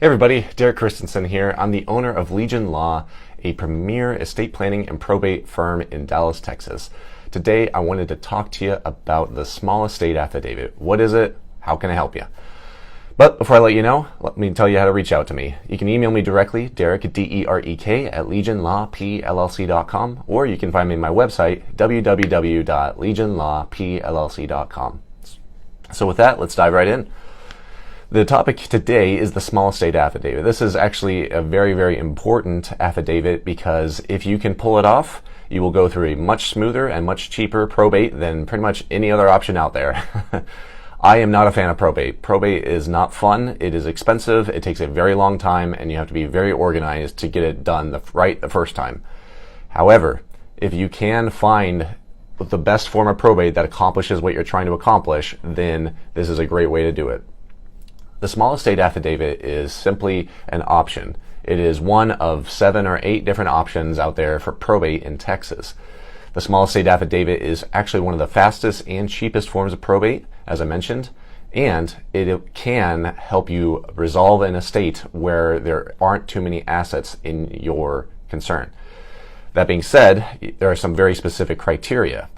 Hey everybody, Derek Christensen here. I'm the owner of Legion Law, a premier estate planning and probate firm in Dallas, Texas. Today I wanted to talk to you about the small estate affidavit. What is it? How can I help you? But before I let you know, let me tell you how to reach out to me. You can email me directly, Derek, D-E-R-E-K, at legionlawpllc.com, or you can find me on my website, www.legionlawpllc.com. So with that, let's dive right in. The topic today is the small estate affidavit. This is actually a very, very important affidavit because if you can pull it off, you will go through a much smoother and much cheaper probate than pretty much any other option out there. I am not a fan of probate. Probate is not fun. It is expensive. It takes a very long time, and you have to be very organized to get it done right the first time. However, if you can find the best form of probate that accomplishes what you're trying to accomplish, then this is a great way to do it. The small estate affidavit is simply an option. It is one of 7 or 8 different options out there for probate in Texas. The small estate affidavit is actually one of the fastest and cheapest forms of probate, as I mentioned, and it can help you resolve an estate where there aren't too many assets in your concern. That being said, there are some very specific criteria.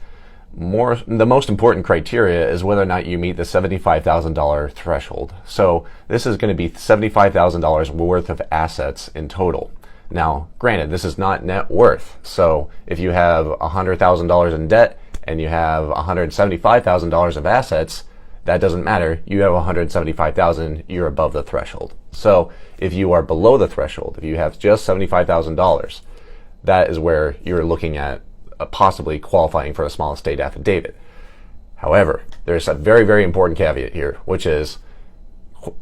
The most important criteria is whether or not you meet the $75,000 threshold. So this is going to be $75,000 worth of assets in total. Now, granted, this is not net worth. So if you have $100,000 in debt and you have $175,000 of assets, that doesn't matter. You have $175,000, you're above the threshold. So if you are below the threshold, if you have just $75,000, that is where you're looking at possibly qualifying for a small estate affidavit. However, there's a very, very important caveat here, which is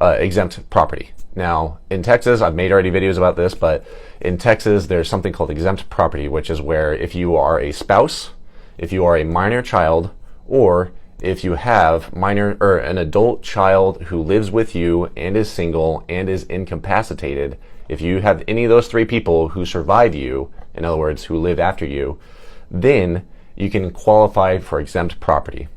exempt property. Now, in Texas, I've made already videos about this, but in Texas, there's something called exempt property, which is where if you are a spouse, if you are a minor child, or if you have an adult child who lives with you and is single and is incapacitated, if you have any of those 3 people who survive you, in other words, who live after you, then you can qualify for exempt property.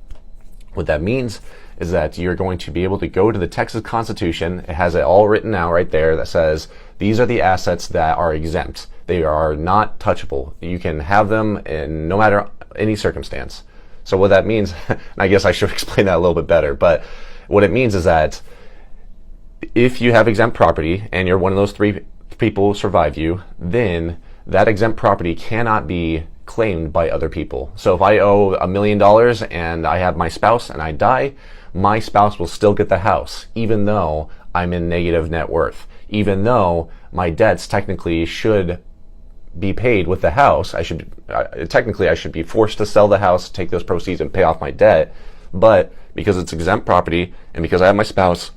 What that means is that you're going to be able to go to the Texas Constitution. It has it all written out right there that says these are the assets that are exempt. They are not touchable. You can have them in no matter any circumstance. So what that means, and I guess I should explain that a little bit better, but what it means is that if you have exempt property and you're one of those 3 people who survive you, then that exempt property cannot be claimed by other people. So if I owe $1 million and I have my spouse and I die, my spouse will still get the house, even though I'm in negative net worth. Even though my debts technically should be paid with the house, I should be forced to sell the house, take those proceeds and pay off my debt. But because it's exempt property and because I have my spouse,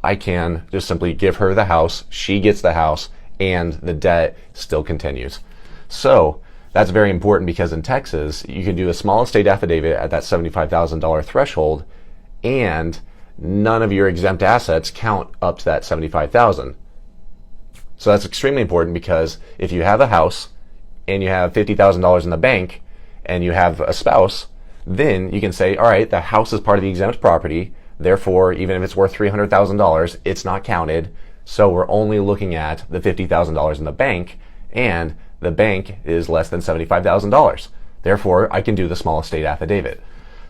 I can just simply give her the house, she gets the house, and the debt still continues. So that's very important because in Texas, you can do a small estate affidavit at that $75,000 threshold, and none of your exempt assets count up to that $75,000. So that's extremely important because if you have a house and you have $50,000 in the bank and you have a spouse, then you can say, all right, the house is part of the exempt property. Therefore, even if it's worth $300,000, it's not counted. So we're only looking at the $50,000 in the bank, and the bank is less than $75,000. Therefore, I can do the small estate affidavit.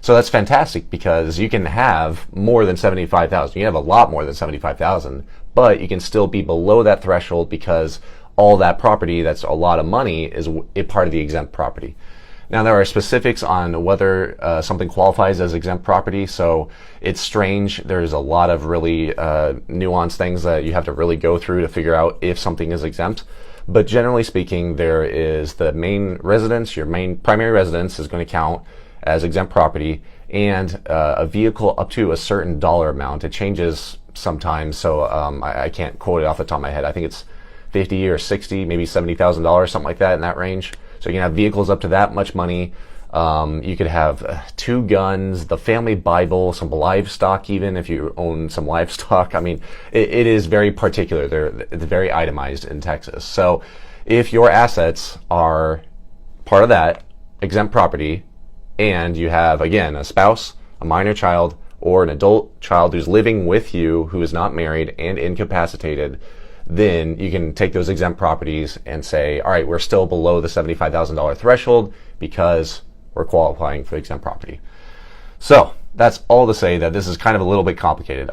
So that's fantastic because you can have more than $75,000. You can have a lot more than $75,000, but you can still be below that threshold because all that property, that's a lot of money, is a part of the exempt property. Now, there are specifics on whether something qualifies as exempt property, so it's strange. There's a lot of really nuanced things that you have to really go through to figure out if something is exempt. But generally speaking, there is the main residence, your main primary residence is going to count as exempt property, and a vehicle up to a certain dollar amount. It changes sometimes, so I can't quote it off the top of my head. I think it's $50 or $60, maybe $70,000, something like that in that range. So you can have vehicles up to that much money. You could have 2 guns, the family Bible, some livestock even, if you own some livestock. I mean, it is very particular. It's very itemized in Texas. So if your assets are part of that exempt property and you have, again, a spouse, a minor child, or an adult child who's living with you who is not married and incapacitated, then you can take those exempt properties and say, all right, we're still below the $75,000 threshold because we're qualifying for exempt property. So that's all to say that this is kind of a little bit complicated.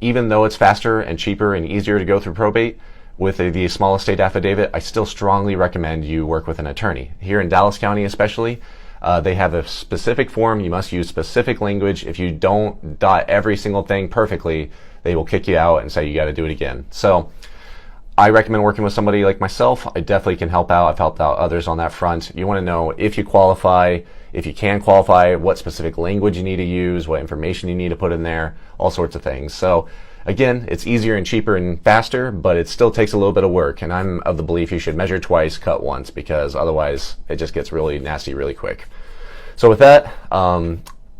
Even though it's faster and cheaper and easier to go through probate with the small estate affidavit, I still strongly recommend you work with an attorney. Here in Dallas County especially, they have a specific form. You must use specific language. If you don't dot every single thing perfectly, they will kick you out and say you got to do it again. So I recommend working with somebody like myself. I definitely can help out. I've helped out others on that front. You want to know if you qualify, if you can qualify, what specific language you need to use, what information you need to put in there, all sorts of things. So again, it's easier and cheaper and faster, but it still takes a little bit of work. And I'm of the belief you should measure twice, cut once, because otherwise it just gets really nasty really quick. So with that,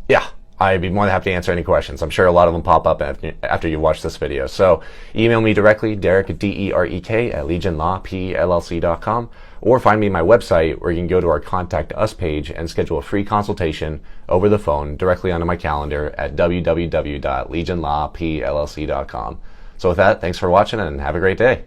yeah, I'd be more than happy to answer any questions. I'm sure a lot of them pop up after you watch this video. So email me directly, Derek, D-E-R-E-K, at legionlawpllc.com, or find me on my website where you can go to our Contact Us page and schedule a free consultation over the phone directly onto my calendar at www.legionlawpllc.com. So with that, thanks for watching and have a great day.